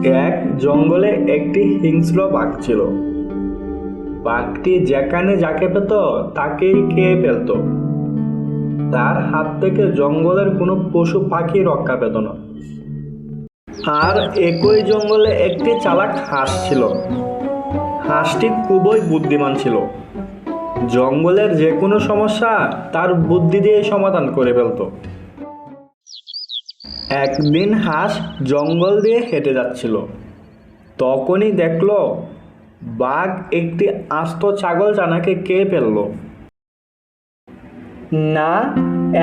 এক জঙ্গলে একটি হিংস্র বাঘ ছিল। বাঘটি যেখানে যাকে পেত তাকেই খেয়ে ফেলত। তার হাত থেকে জঙ্গলের কোনো পশু পাখি রক্ষা পেত না। আর একই জঙ্গলে একটি চালাক হাঁস ছিল। হাঁসটি খুবই বুদ্ধিমান ছিল। জঙ্গলের যে কোনো সমস্যা তার বুদ্ধি দিয়ে সমাধান করে ফেলত। একদিন হাঁস জঙ্গল দিয়ে হেঁটে যাচ্ছিল। তখনই দেখলো বাঘ একটি আস্ত ছাগল ছানাকে খেয়ে ফেললো। না,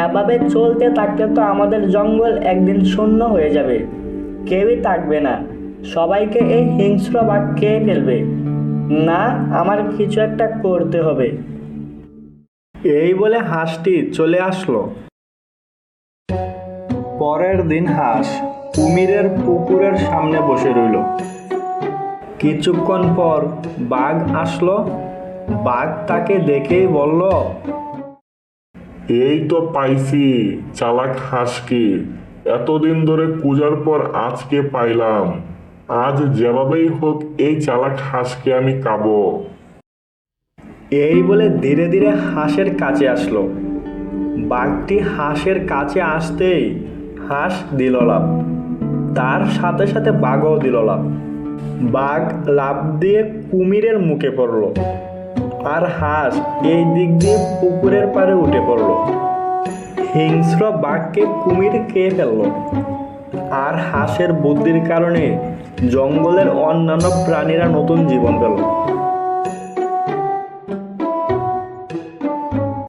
এভাবে চলতে থাকলে তো আমাদের জঙ্গল একদিন শূন্য হয়ে যাবে। কেউই থাকবে না, সবাইকে এই হিংস্র বাঘ খেয়ে ফেলবে। না, আমার কিছু একটা করতে হবে। এই বলে হাঁসটি চলে আসলো। পরের দিন হাঁস কুমিরের পুকুরের সামনে বসে রইল। কিছুক্ষণ পর বাঘ আসলো। বাঘ তাকে দেখেই বলল, এই তো পাইছি চালাক হাঁসকে। এতদিন ধরে খোঁজার পর আজকে পাইলাম। আজ যেভাবেই হোক এই চালাক হাঁসকে আমি খাবো। এই বলে ধীরে ধীরে হাঁসের কাছে আসলো। বাঘটি হাঁসের কাছে আসতেই হাঁস দিল লাফ। তার সাথে সাথে বাঘও দিল লাফ। বাঘ লাফ দিয়ে কুমিরের মুখে পড়ল, আর হাঁস এই দিক দিয়ে পুকুরের পাড়ে উঠে পড়ল। হিংস্র বাঘকে কুমির খেয়ে ফেলল। আর হাঁসের বুদ্ধির কারণে জঙ্গলের অন্যান্য প্রাণীরা নতুন জীবন পেল।